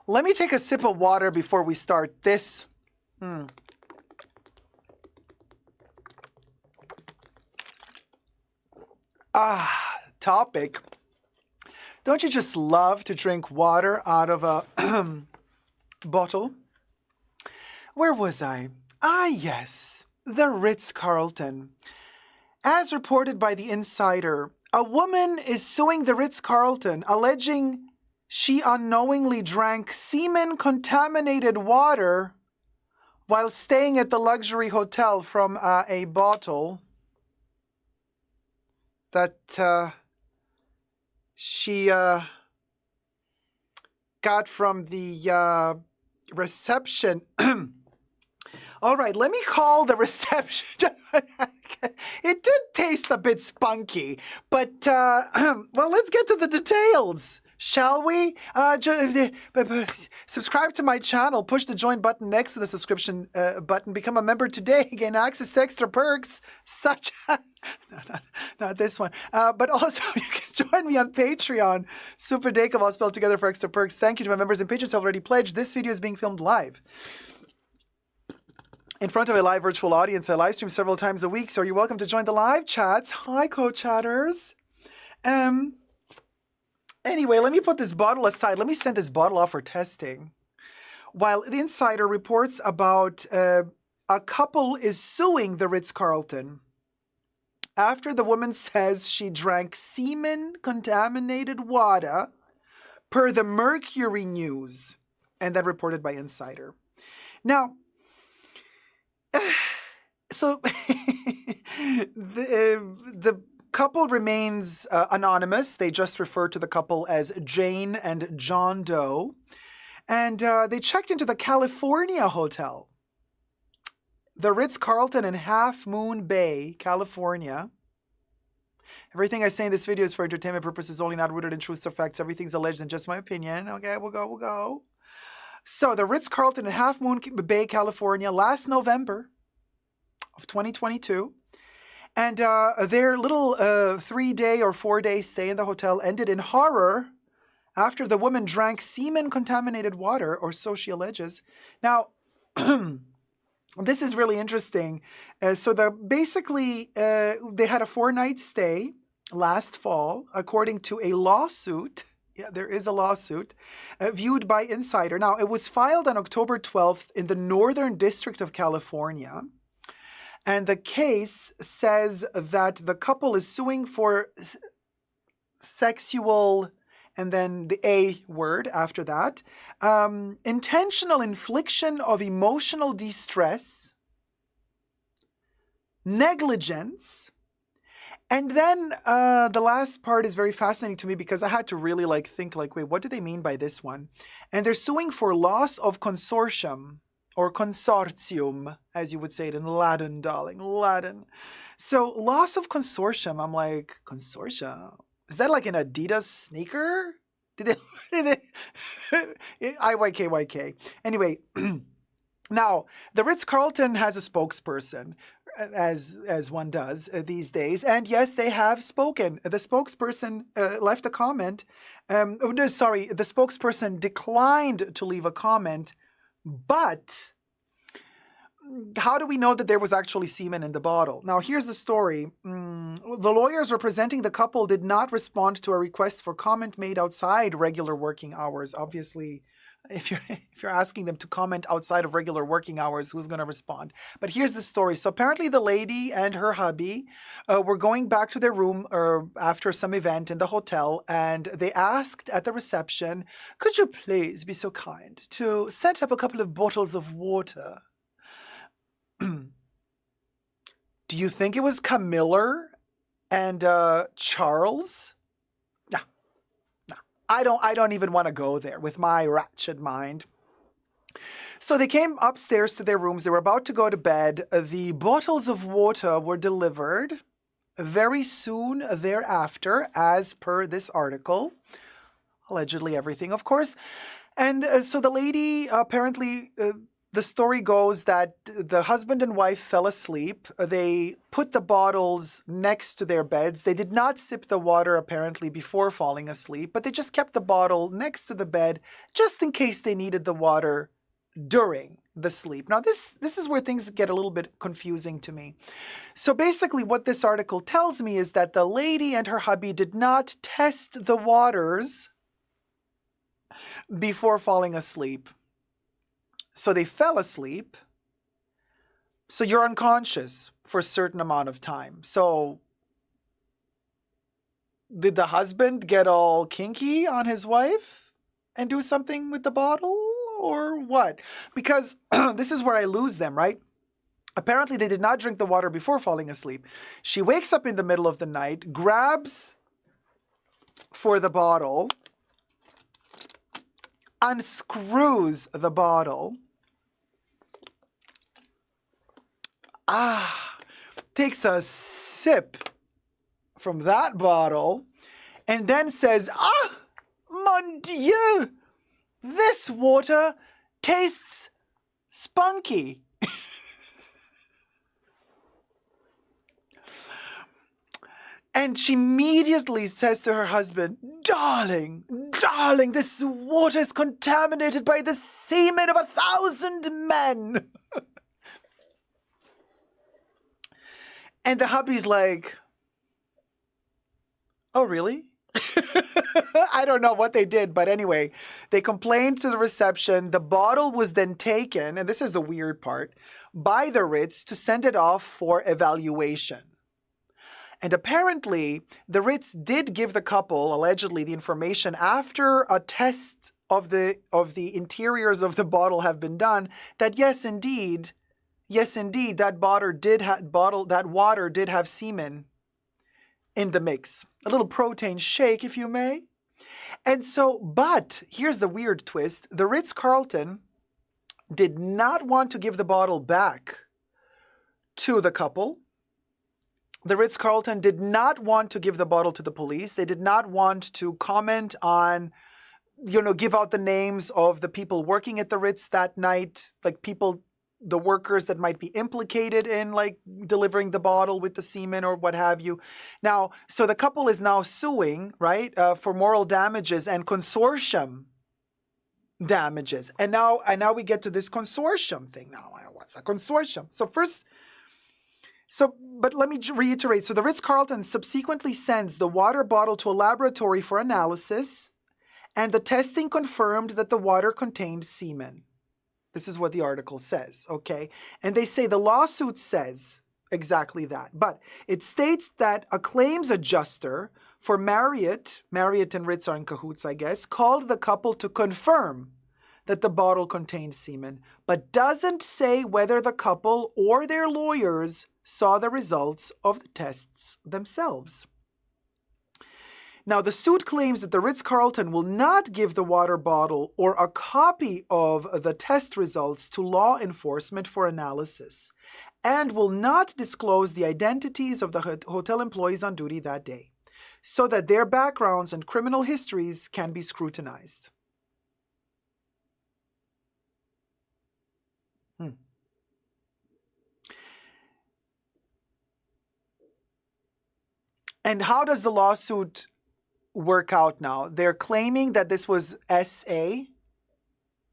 Let me take a sip of water before we start this. Topic. Don't you just love to drink water out of a bottle? Where was I? Yes, the Ritz Carlton. As reported by the Insider, a woman is suing the Ritz Carlton, alleging she unknowingly drank semen-contaminated water while staying at the luxury hotel from a bottle that she got from the reception. All right, let me call the reception. It did taste a bit spunky, but, well, let's get to the details, shall we? Subscribe to my channel, push the join button next to the subscription button, become a member today, gain access to extra perks, such as, no, not this one, but also you can join me on Patreon, superdacob, all spelled together for extra perks. Thank you to my members and patrons who have already pledged. This video is being filmed live in front of a live virtual audience. I live stream several times a week, so you're welcome to join the live chats. Hi, co-chatters. Anyway, let me put this bottle aside. Let me send this bottle off for testing. While the Insider reports about a couple is suing the Ritz-Carlton after the woman says she drank semen-contaminated water per the Mercury News, and then reported by Insider. Now, so the couple remains anonymous. They just refer to the couple as Jane and John Doe. And they checked into the California hotel, the Ritz-Carlton in Half Moon Bay, California. Everything I say in this video is for entertainment purposes only, not rooted in truths or facts. Everything's alleged and just my opinion. Okay, we'll go. So the Ritz-Carlton in Half Moon Bay, California, last November of 2022. And their little 3-day or 4-day stay in the hotel ended in horror after the woman drank semen-contaminated water, or so she alleges. Now, this is really interesting. So basically, they had a 4-night stay last fall, according to a lawsuit. Yeah, there is a lawsuit viewed by Insider. Now, it was filed on October 12th in the Northern District of California. And the case says that the couple is suing for sexual, and then the A word after that, intentional infliction of emotional distress, negligence, and then the last part is very fascinating to me because I had to really think, wait, what do they mean by this one? And they're suing for loss of consortium, or consortium, as you would say it in Latin, darling, Latin. So loss of consortium, I'm like, consortium? Is that like an Adidas sneaker? Did they IYK. Anyway, now, the Ritz-Carlton has a spokesperson, as one does these days. And yes, they have spoken. The spokesperson left a comment. The spokesperson declined to leave a comment. But how do we know that there was actually semen in the bottle? Now, here's the story. The lawyers representing the couple did not respond to a request for comment made outside regular working hours. Obviously, if you're asking them to comment outside of regular working hours, who's going to respond? But here's the story. So apparently the lady and her hubby were going back to their room after some event in the hotel, and they asked at the reception, could you please be so kind to set up a couple of bottles of water? Do you think it was Camilla and Charles? No. I don't even want to go there with my ratchet mind. So they came upstairs to their rooms. They were about to go to bed. The bottles of water were delivered very soon thereafter, as per this article. Allegedly everything, of course. And so the lady apparently The story goes that the husband and wife fell asleep. They put the bottles next to their beds. They did not sip the water apparently before falling asleep, but they just kept the bottle next to the bed just in case they needed the water during the sleep. Now, this is where things get a little bit confusing to me. So basically what this article tells me is that the lady and her hubby did not test the waters before falling asleep. So they fell asleep. So you're unconscious for a certain amount of time. So did the husband get all kinky on his wife and do something with the bottle or what? Because this is where I lose them, right? Apparently they did not drink the water before falling asleep. She wakes up in the middle of the night, grabs for the bottle, unscrews the bottle, takes a sip from that bottle, and then says, mon Dieu, this water tastes spunky. And she immediately says to her husband, darling, this water is contaminated by the semen of 1,000 men. And the hubby's like, oh, really? I don't know what they did, but anyway, they complained to the reception. The bottle was then taken, and this is the weird part, by the Ritz to send it off for evaluation. And apparently, the Ritz did give the couple, allegedly, the information after a test of the interiors of the bottle have been done, that yes, indeed, that water did have semen in the mix. A little protein shake, if you may. And so, but here's the weird twist. The Ritz Carlton did not want to give the bottle back to the couple. The Ritz Carlton did not want to give the bottle to the police. They did not want to comment on, give out the names of the people working at the Ritz that night, like the workers that might be implicated in like delivering the bottle with the semen or what have you. Now, so the couple is now suing, right, for moral damages and consortium damages. And now we get to this consortium thing. Now, what's a consortium? But let me reiterate. So the Ritz-Carlton subsequently sends the water bottle to a laboratory for analysis, and the testing confirmed that the water contained semen. This is what the article says, okay? And they say the lawsuit says exactly that. But it states that a claims adjuster for Marriott and Ritz are in cahoots, I guess, called the couple to confirm that the bottle contained semen, but doesn't say whether the couple or their lawyers saw the results of the tests themselves. Now, the suit claims that the Ritz-Carlton will not give the water bottle or a copy of the test results to law enforcement for analysis, and will not disclose the identities of the hotel employees on duty that day, so that their backgrounds and criminal histories can be scrutinized. And how does the lawsuit work out now? They're claiming that this was SA,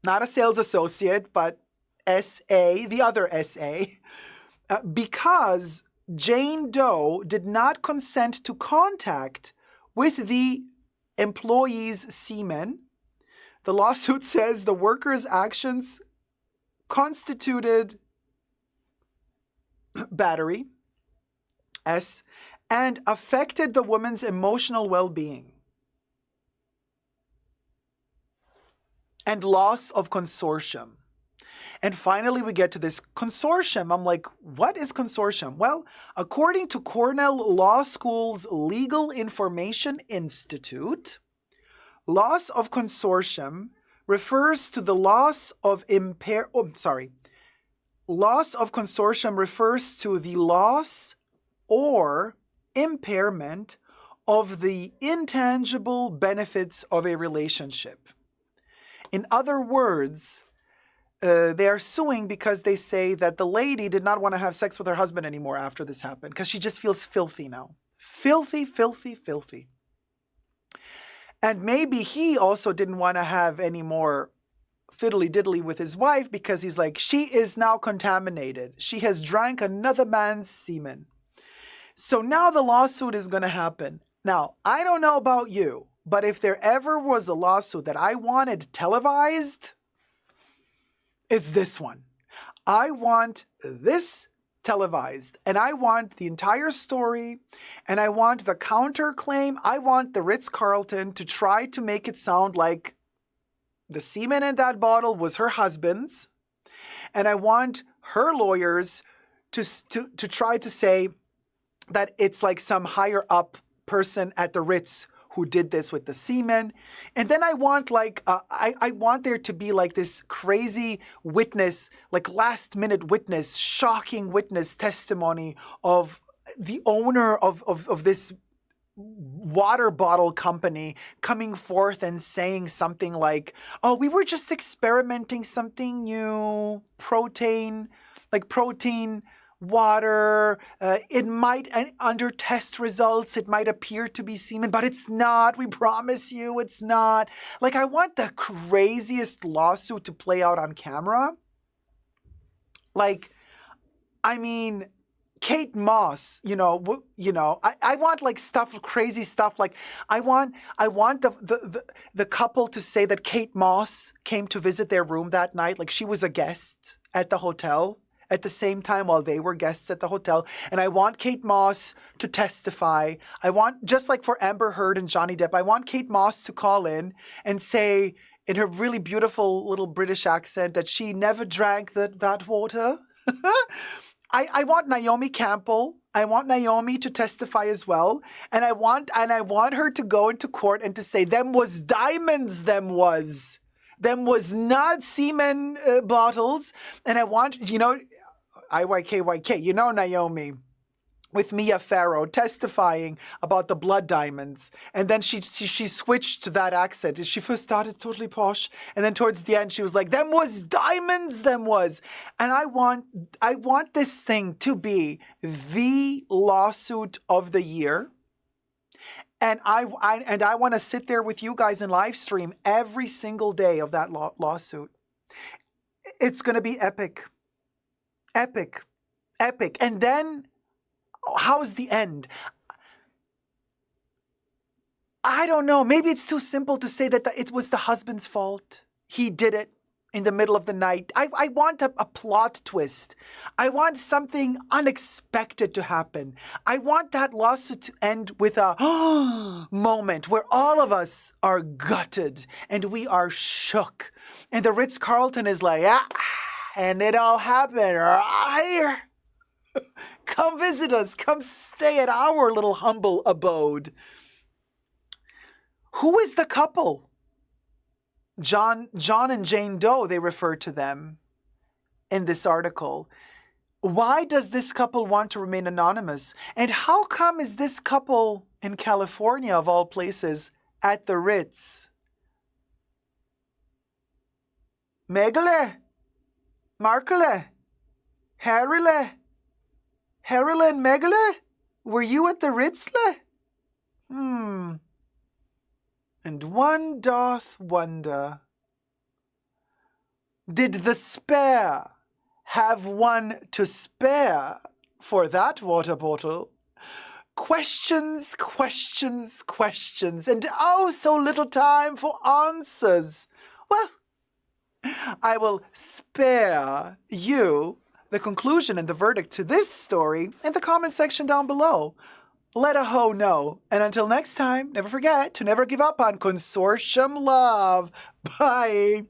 not a sales associate, but SA, the other SA, because Jane Doe did not consent to contact with the employee's semen. The lawsuit says the worker's actions constituted battery, S, and affected the woman's emotional well-being and loss of consortium. And finally, we get to this consortium. I'm like, what is consortium? Well, according to Cornell Law School's Legal Information Institute, loss of consortium refers to the loss of loss of consortium refers to the loss or impairment of the intangible benefits of a relationship. In other words, they are suing because they say that the lady did not want to have sex with her husband anymore after this happened because she just feels filthy now. Filthy, filthy, filthy. And maybe he also didn't want to have any more fiddly diddly with his wife because he's like, she is now contaminated. She has drank another man's semen. So now the lawsuit is going to happen. Now, I don't know about you, but if there ever was a lawsuit that I wanted televised, it's this one. I want this televised, and I want the entire story, and I want the counterclaim. I want the Ritz Carlton to try to make it sound like the semen in that bottle was her husband's, and I want her lawyers to try to say that it's like some higher up person at the Ritz who did this with the semen. And then I want like, I want there to be like this crazy witness, like last minute witness, shocking witness testimony of the owner of this water bottle company coming forth and saying something like, oh, we were just experimenting something new, protein water, it might, under test results, it might appear to be semen, but it's not. We promise you it's not. Like, I want the craziest lawsuit to play out on camera. Like, I mean, Kate Moss, I want like stuff, crazy stuff. Like, I want the couple to say that Kate Moss came to visit their room that night. Like, she was a guest at the hotel at the same time while they were guests at the hotel. And I want Kate Moss to testify. I want, just like for Amber Heard and Johnny Depp, I want Kate Moss to call in and say in her really beautiful little British accent that she never drank that water. I want Naomi Campbell. I want Naomi to testify as well. And I want her to go into court and to say, them was diamonds, them was not semen bottles. And I want, IYKYK, Naomi, with Mia Farrow testifying about the blood diamonds. And then she switched to that accent. She first started totally posh. And then towards the end, she was like, them was diamonds, them was. And I want this thing to be the lawsuit of the year. And I want to sit there with you guys and live stream every single day of that lawsuit. It's going to be epic. Epic. Epic. And then, how's the end? I don't know. Maybe it's too simple to say that it was the husband's fault. He did it in the middle of the night. I want a plot twist. I want something unexpected to happen. I want that lawsuit to end with a moment where all of us are gutted and we are shook. And the Ritz-Carlton is like, and it all happened right here. Come visit us. Come stay at our little humble abode. Who is the couple? John and Jane Doe, they refer to them in this article. Why does this couple want to remain anonymous? And how come is this couple in California, of all places, at the Ritz? Megale, Markele, Harile, and Megale? Were you at the Ritzle? And one doth wonder, did the spare have one to spare for that water bottle? Questions, questions, questions, and oh, so little time for answers. Well, I will spare you the conclusion and the verdict to this story in the comment section down below. Let a hoe know. And until next time, never forget to never give up on consortium love. Bye.